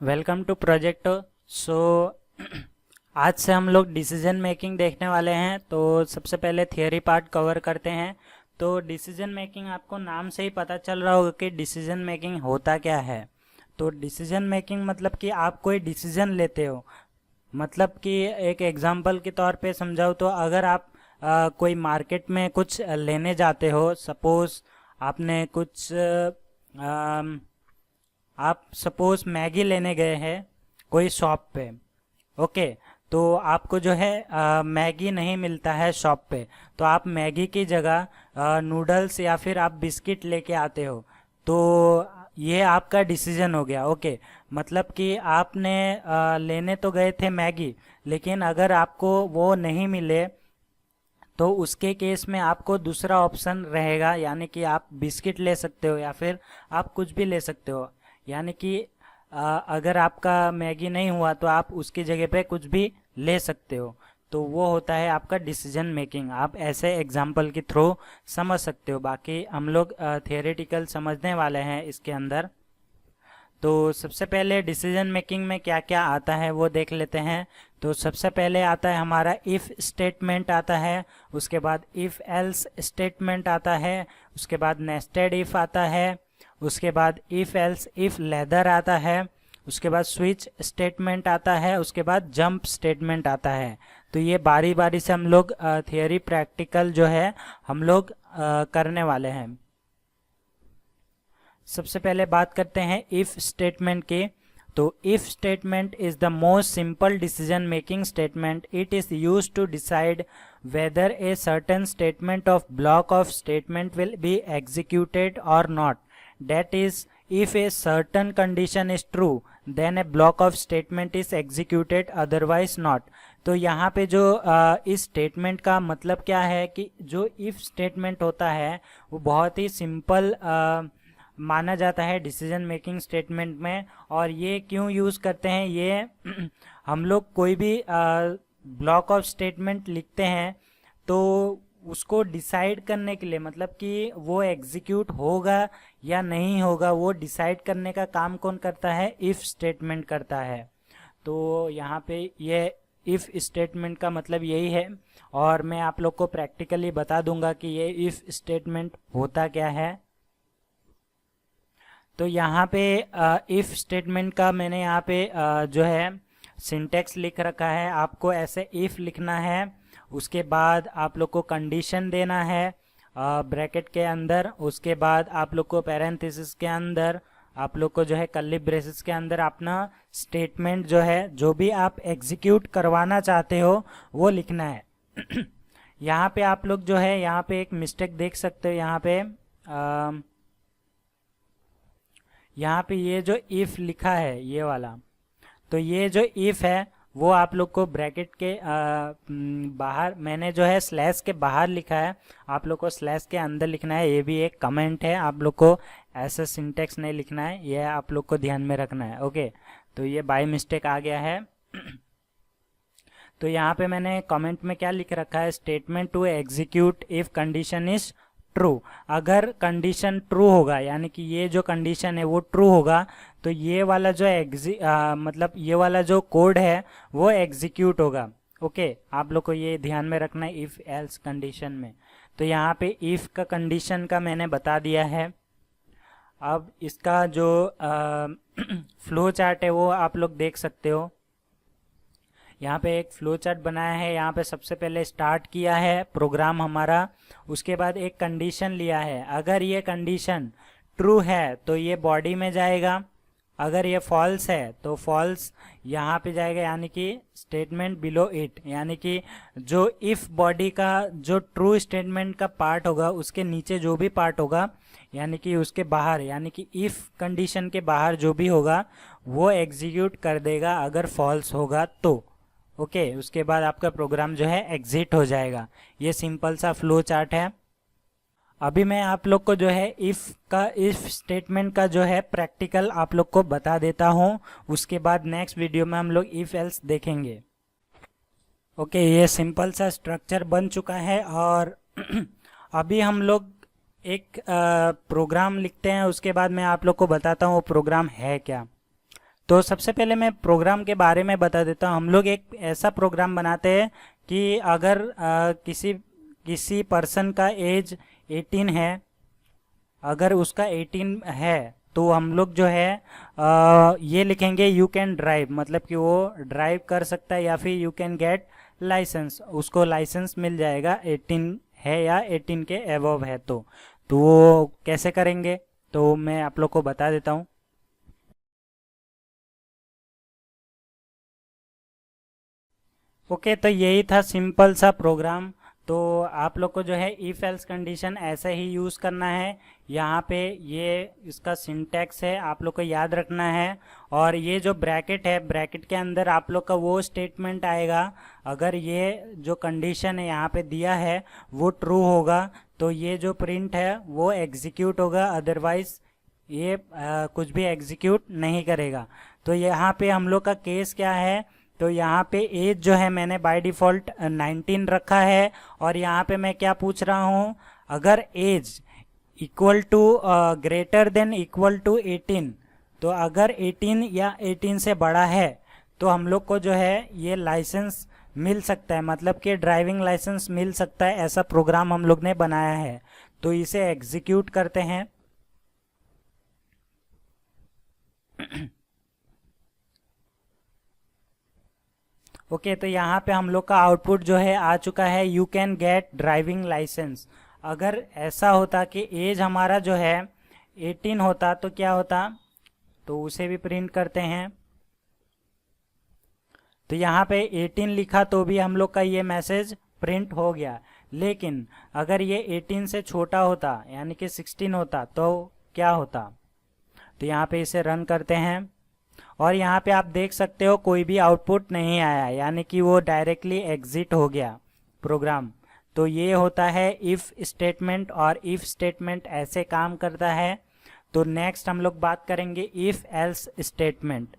Welcome to project. सो आज से हम लोग डिसीजन मेकिंग देखने वाले हैं। तो सबसे पहले थियोरी पार्ट कवर करते हैं। तो डिसीजन मेकिंग, आपको नाम से ही पता चल रहा होगा कि डिसीजन मेकिंग होता क्या है। तो डिसीजन मेकिंग मतलब कि आप कोई डिसीजन लेते हो। मतलब कि एक एग्जांपल के तौर पे समझाओ तो अगर आप कोई मार्केट में कुछ लेने जाते हो, सपोज आपने कुछ आप सपोज मैगी लेने गए हैं कोई शॉप पे। ओके, तो आपको जो है मैगी नहीं मिलता है शॉप पे, तो आप मैगी की जगह नूडल्स या फिर आप बिस्किट लेके आते हो। तो ये आपका डिसीजन हो गया। ओके, मतलब कि आपने लेने तो गए थे मैगी, लेकिन अगर आपको वो नहीं मिले तो उसके केस में आपको दूसरा ऑप्शन रहेगा, यानी कि आप बिस्किट ले सकते हो या फिर आप कुछ भी ले सकते हो। यानी कि अगर आपका मैगी नहीं हुआ तो आप उसकी जगह पे कुछ भी ले सकते हो। तो वो होता है आपका डिसीजन मेकिंग। आप ऐसे एग्जाम्पल के थ्रू समझ सकते हो। बाकी हम लोग थियोरेटिकल समझने वाले हैं इसके अंदर। तो सबसे पहले डिसीजन मेकिंग में क्या क्या आता है वो देख लेते हैं। तो सबसे पहले आता है हमारा इफ़ स्टेटमेंट आता है, उसके बाद इफ़ एल्स स्टेटमेंट आता है, उसके बाद नेस्टेड इफ़ आता है, उसके बाद इफ़ एल्स इफ़ लेदर आता है, उसके बाद स्विच स्टेटमेंट आता है, उसके बाद जंप स्टेटमेंट आता है। तो ये बारी बारी से हम लोग थियोरी प्रैक्टिकल जो है हम लोग करने वाले हैं। सबसे पहले बात करते हैं इफ स्टेटमेंट की। तो if statement is the most simple decision making statement. It is use to decide whether a certain statement of block of statement will be executed or not. That is, if a certain condition is true, then a block of statement is executed, otherwise not. तो यहाँ पे जो इस statement का मतलब क्या है कि जो इफ स्टेटमेंट होता है वो बहुत ही सिंपल माना जाता है डिसीजन मेकिंग स्टेटमेंट में। और ये क्यों यूज़ करते हैं ये हम लोग कोई भी ब्लॉक ऑफ स्टेटमेंट लिखते हैं तो उसको डिसाइड करने के लिए, मतलब कि वो एग्जीक्यूट होगा या नहीं होगा, वो डिसाइड करने का काम कौन करता है? इफ़ स्टेटमेंट करता है। तो यहाँ पे ये इफ़ स्टेटमेंट का मतलब यही है, और मैं आप लोग को प्रैक्टिकली बता दूंगा कि ये इफ़ स्टेटमेंट होता क्या है। तो यहाँ पे इफ़ स्टेटमेंट का मैंने यहाँ पे जो है सिंटेक्स लिख रखा है। आपको ऐसे इफ़ लिखना है, उसके बाद आप लोग को कंडीशन देना है ब्रैकेट के अंदर, उसके बाद आप लोग को पैरेंथेसिस के अंदर आप लोग को जो है कर्ली ब्रेसेस के अंदर अपना स्टेटमेंट जो है, जो भी आप एग्जीक्यूट करवाना चाहते हो वो लिखना है। यहाँ पे आप लोग जो है यहाँ पे एक मिस्टेक देख सकते हो। यहाँ पे ये जो इफ़ लिखा है ये वाला, तो ये जो इफ़ है वो आप लोग को ब्रैकेट के बाहर, मैंने जो है स्लैश के बाहर लिखा है, आप लोग को स्लैश के अंदर लिखना है। ये भी एक कमेंट है, आप लोग को ऐसा सिंटेक्स नहीं लिखना है, ये आप लोग को ध्यान में रखना है। ओके, तो ये बाय मिस्टेक आ गया है। तो यहाँ पे मैंने कमेंट में क्या लिख रखा है? Statement to execute if condition is true. अगर कंडीशन ट्रू होगा, यानी कि ये जो कंडीशन है वो ट्रू होगा, तो ये वाला जो मतलब ये वाला जो कोड है वो एग्जीक्यूट होगा। ओके, आप लोग को ये ध्यान में रखना है इफ़ एल्स कंडीशन में। तो यहाँ पे इफ़ का कंडीशन का मैंने बता दिया है। अब इसका जो फ्लो चार्ट है वो आप लोग देख सकते हो। यहाँ पे एक फ्लो चार्ट बनाया है। यहाँ पे सबसे पहले स्टार्ट किया है प्रोग्राम हमारा, उसके बाद एक कंडीशन लिया है। अगर ये कंडीशन ट्रू है तो ये बॉडी में जाएगा, अगर ये फॉल्स है तो फॉल्स यहाँ पे जाएगा, यानी कि स्टेटमेंट बिलो इट, यानी कि जो इफ़ बॉडी का जो ट्रू स्टेटमेंट का पार्ट होगा उसके नीचे जो भी पार्ट होगा, यानी कि उसके बाहर, यानी कि इफ़ कंडीशन के बाहर जो भी होगा वो एग्जीक्यूट कर देगा अगर फॉल्स होगा तो। ओके, उसके बाद आपका प्रोग्राम जो है एग्जिट हो जाएगा। ये सिंपल सा फ्लो चार्ट है। अभी मैं आप लोग को जो है इफ़ स्टेटमेंट का जो है प्रैक्टिकल आप लोग को बता देता हूँ। उसके बाद नेक्स्ट वीडियो में हम लोग इफ़ एल्स देखेंगे। ओके, ये सिंपल सा स्ट्रक्चर बन चुका है। और अभी हम लोग एक प्रोग्राम लिखते हैं, उसके बाद मैं आप लोग को बताता हूँ वो प्रोग्राम है क्या। तो सबसे पहले मैं प्रोग्राम के बारे में बता देता हूँ। हम लोग एक ऐसा प्रोग्राम बनाते हैं कि अगर किसी किसी पर्सन का एज 18 है, अगर उसका 18 है तो हम लोग जो है ये लिखेंगे यू कैन ड्राइव, मतलब कि वो ड्राइव कर सकता है, या फिर यू कैन गेट लाइसेंस, उसको लाइसेंस मिल जाएगा 18 है या 18 के अबव है। तो वो कैसे करेंगे तो मैं आप लोग को बता देता हूँ। ओके, तो यही था सिंपल सा प्रोग्राम। तो आप लोग को जो है इफ एल्स कंडीशन ऐसे ही यूज़ करना है। यहाँ पे ये इसका सिंटैक्स है, आप लोग को याद रखना है। और ये जो ब्रैकेट है, ब्रैकेट के अंदर आप लोग का वो स्टेटमेंट आएगा, अगर ये जो कंडीशन है यहाँ पे दिया है वो ट्रू होगा तो ये जो प्रिंट है वो एग्जीक्यूट होगा, अदरवाइज ये कुछ भी एग्जीक्यूट नहीं करेगा। तो यहाँ पे हम लोग का केस क्या है, तो यहाँ पे एज जो है मैंने बाय डिफ़ॉल्ट 19 रखा है। और यहाँ पे मैं क्या पूछ रहा हूँ, अगर age equal to greater than equal to 18, तो अगर 18 या 18 से बड़ा है तो हम लोग को जो है ये लाइसेंस मिल सकता है, मतलब कि ड्राइविंग लाइसेंस मिल सकता है। ऐसा प्रोग्राम हम लोग ने बनाया है। तो इसे एग्जीक्यूट करते हैं। ओके, तो यहाँ पे हम लोग का आउटपुट जो है आ चुका है, you can get driving licence. अगर ऐसा होता कि एज हमारा जो है 18 होता तो क्या होता, तो उसे भी प्रिंट करते हैं। तो यहाँ पे 18 लिखा तो भी हम लोग का ये मैसेज प्रिंट हो गया। लेकिन अगर ये 18 से छोटा होता यानी कि 16 होता तो क्या होता, तो यहाँ पे इसे रन करते हैं और यहाँ पे आप देख सकते हो कोई भी आउटपुट नहीं आया, यानी कि वो डायरेक्टली एग्जिट हो गया प्रोग्राम। तो ये होता है इफ़ स्टेटमेंट, और इफ़ स्टेटमेंट ऐसे काम करता है। तो नेक्स्ट हम लोग बात करेंगे इफ़ एल्स स्टेटमेंट।